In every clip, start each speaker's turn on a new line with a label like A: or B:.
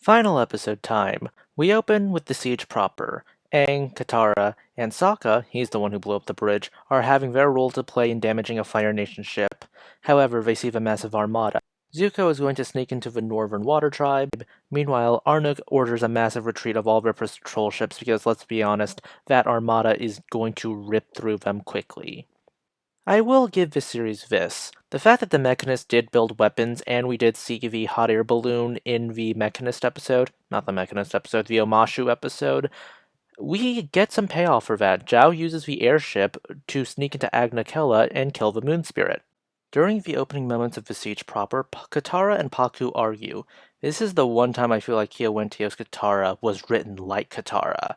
A: Final episode time. We open with the siege proper. Aang, Katara, and Sokka, he's the one who blew up the bridge, are having their role to play in damaging a Fire Nation ship. However, they see the massive armada. Zuko is going to sneak into the Northern Water Tribe. Meanwhile, Arnuk orders a massive retreat of all their patrol ships because, let's be honest, that armada is going to rip through them quickly. I will give this series this. The fact that the Mechanist did build weapons, and we did see the hot air balloon in the Mechanist episode, not the Mechanist episode, the Omashu episode, we get some payoff for that. Zhao uses the airship to sneak into Agna Kella and kill the Moon Spirit. During the opening moments of the siege proper, Katara and Pakku argue. This is the one time I feel like Kiawentios Katara was written like Katara.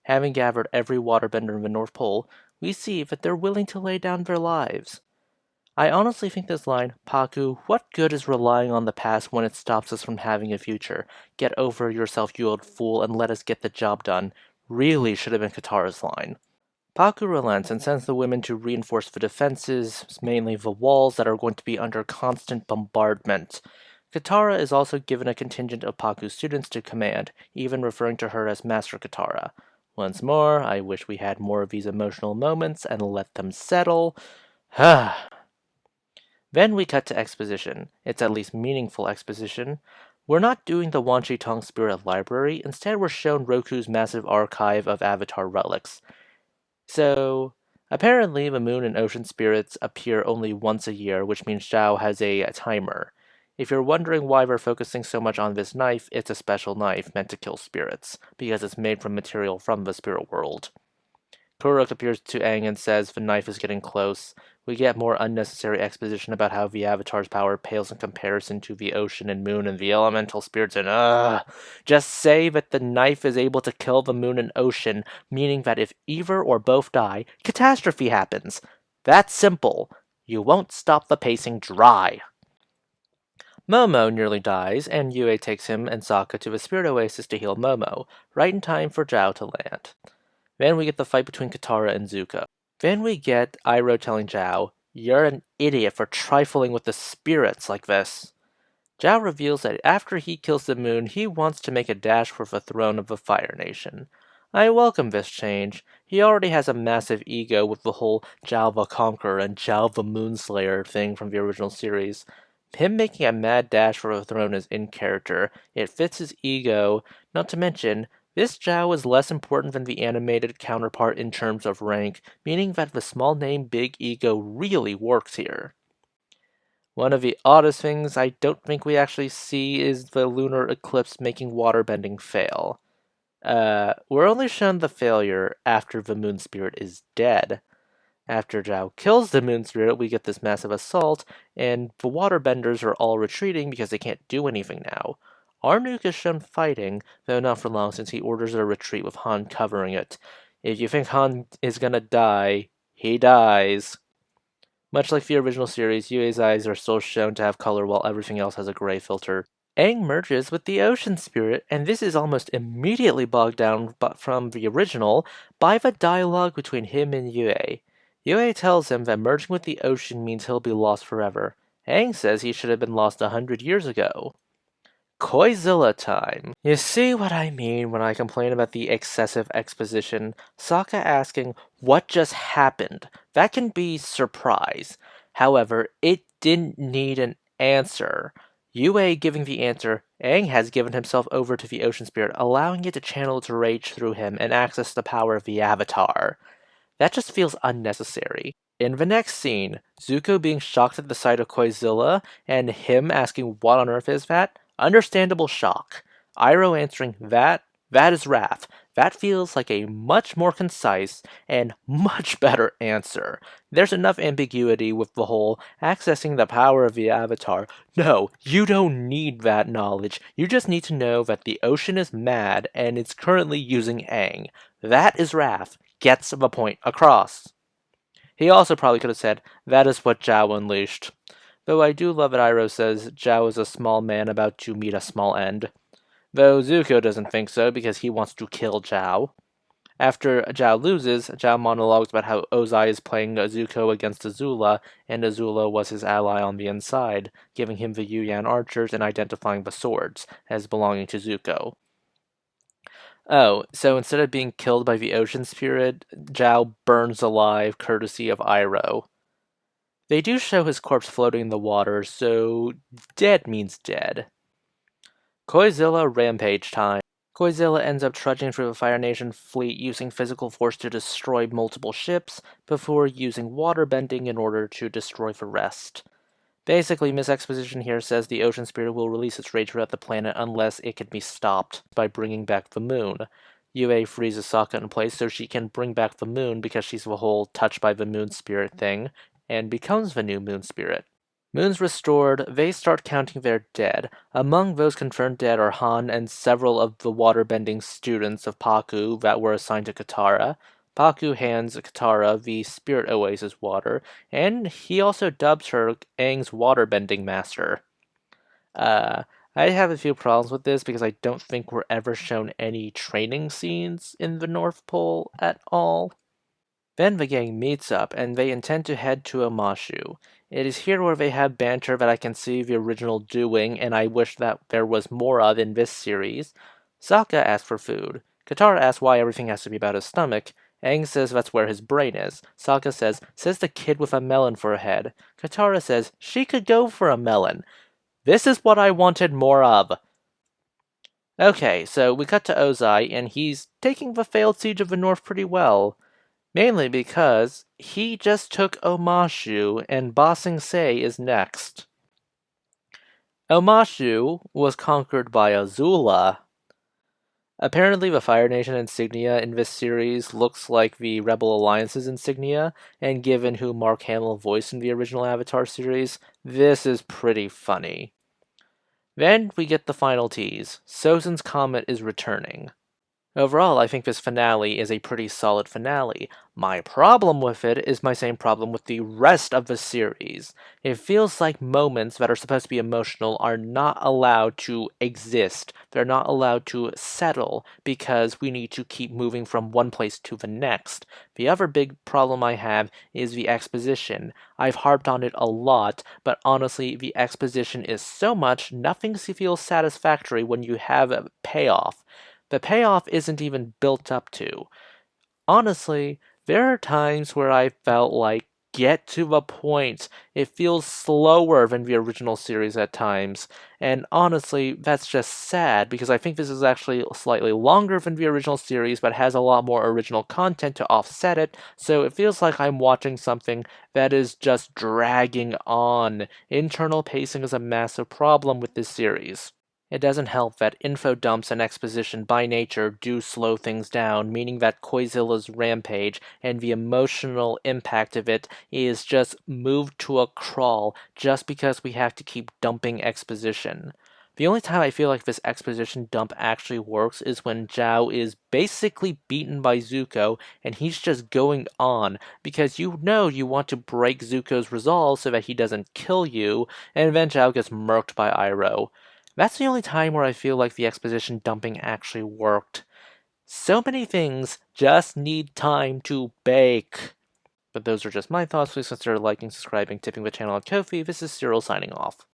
A: Having gathered every waterbender in the North Pole, we see that they're willing to lay down their lives. I honestly think this line, Pakku, what good is relying on the past when it stops us from having a future? Get over yourself, you old fool, and let us get the job done, really should have been Katara's line. Pakku relents and sends the women to reinforce the defenses, mainly the walls that are going to be under constant bombardment. Katara is also given a contingent of Pakku's students to command, even referring to her as Master Katara. Once more, I wish we had more of these emotional moments and let them settle. Then we cut to exposition. It's at least meaningful exposition. We're not doing the Wan Shi Tong Spirit Library, instead we're shown Roku's massive archive of Avatar relics. So, apparently the moon and ocean spirits appear only once a year, which means Zhao has a timer. If you're wondering why we're focusing so much on this knife, it's a special knife meant to kill spirits, because it's made from material from the spirit world. Kuruk appears to Aang and says the knife is getting close. We get more unnecessary exposition about how the Avatar's power pales in comparison to the ocean and moon and the elemental spirits and just say that the knife is able to kill the moon and ocean, meaning that if either or both die, catastrophe happens. That's simple. You won't stop the pacing dry. Momo nearly dies, and Yue takes him and Sokka to a spirit oasis to heal Momo, right in time for Zhao to land. Then we get the fight between Katara and Zuko. Then we get Iroh telling Zhao, "You're an idiot for trifling with the spirits like this." Zhao reveals that after he kills the moon, he wants to make a dash for the throne of the Fire Nation. I welcome this change. He already has a massive ego with the whole Zhao the Conqueror and Zhao the Moonslayer thing from the original series. Him making a mad dash for the throne is in character. It fits his ego, not to mention, this Zhao is less important than the animated counterpart in terms of rank, meaning that the small name big ego really works here. One of the oddest things I don't think we actually see is the lunar eclipse making waterbending fail. We're only shown the failure after the moon spirit is dead. After Zhao kills the moon spirit, we get this massive assault, and the waterbenders are all retreating because they can't do anything now. Arnuk is shown fighting, though not for long since he orders a retreat with Han covering it. If you think Han is gonna die, he dies. Much like the original series, Yue's eyes are still shown to have color while everything else has a gray filter. Aang merges with the ocean spirit, and this is almost immediately bogged down from the original by the dialogue between him and Yue. Yue tells him that merging with the ocean means he'll be lost forever. Aang says he should have been lost 100 years ago. Koizilla time. You see what I mean when I complain about the excessive exposition? Sokka asking, what just happened? That can be surprise. However, it didn't need an answer. Yue giving the answer, Aang has given himself over to the ocean spirit, allowing it to channel its rage through him and access the power of the Avatar. That just feels unnecessary. In the next scene, Zuko being shocked at the sight of Koizilla, and him asking what on earth is that? Understandable shock. Iroh answering that is wrath. That feels like a much more concise and much better answer. There's enough ambiguity with the whole accessing the power of the Avatar. No, you don't need that knowledge. You just need to know that the ocean is mad and it's currently using Aang. That is wrath. Gets the point across. He also probably could have said, that is what Zhao unleashed. Though I do love that Iroh says Zhao is a small man about to meet a small end. Though Zuko doesn't think so because he wants to kill Zhao. After Zhao loses, Zhao monologues about how Ozai is playing Zuko against Azula, and Azula was his ally on the inside, giving him the Yuyan archers and identifying the swords as belonging to Zuko. Oh, so instead of being killed by the ocean spirit, Zhao burns alive courtesy of Iroh. They do show his corpse floating in the water, so dead means dead. Koizilla rampage time. Koizilla ends up trudging through the Fire Nation fleet using physical force to destroy multiple ships, before using waterbending in order to destroy the rest. Basically, Miss Exposition here says the Ocean Spirit will release its rage throughout the planet unless it can be stopped by bringing back the moon. Yue freezes Sokka in place so she can bring back the moon because she's the whole touched by the moon spirit thing, and becomes the new moon spirit. Moons restored, they start counting their dead. Among those confirmed dead are Han and several of the waterbending students of Pakku that were assigned to Katara. Pakku hands Katara the Spirit Oasis water, and he also dubs her Aang's waterbending master. I have a few problems with this because I don't think we're ever shown any training scenes in the North Pole at all. Then the gang meets up, and they intend to head to Omashu. It is here where they have banter that I can see the original doing, and I wish that there was more of in this series. Sokka asks for food. Katara asks why everything has to be about his stomach. Aang says that's where his brain is. Sokka says the kid with a melon for a head. Katara says she could go for a melon. This is what I wanted more of. Okay, so we cut to Ozai, and he's taking the failed siege of the North pretty well. Mainly because he just took Omashu, and Ba Sing Se is next. Omashu was conquered by Azula. Apparently, the Fire Nation insignia in this series looks like the Rebel Alliance's insignia, and given who Mark Hamill voiced in the original Avatar series, this is pretty funny. Then we get the final tease. Sozin's Comet is returning. Overall, I think this finale is a pretty solid finale. My problem with it is my same problem with the rest of the series. It feels like moments that are supposed to be emotional are not allowed to exist. They're not allowed to settle because we need to keep moving from one place to the next. The other big problem I have is the exposition. I've harped on it a lot, but honestly, the exposition is so much, nothing feels satisfactory when you have a payoff. The payoff isn't even built up to. Honestly, there are times where I felt like, get to the point. It feels slower than the original series at times. And honestly, that's just sad because I think this is actually slightly longer than the original series, but has a lot more original content to offset it. So it feels like I'm watching something that is just dragging on. Internal pacing is a massive problem with this series. It doesn't help that info dumps and exposition by nature do slow things down, meaning that Koizilla's rampage and the emotional impact of it is just moved to a crawl just because we have to keep dumping exposition. The only time I feel like this exposition dump actually works is when Zhao is basically beaten by Zuko and he's just going on because you know you want to break Zuko's resolve so that he doesn't kill you, and then Zhao gets murked by Iroh. That's the only time where I feel like the exposition dumping actually worked. So many things just need time to bake. But those are just my thoughts. Please consider liking, subscribing, tipping the channel on Ko-fi. This is Cyril signing off.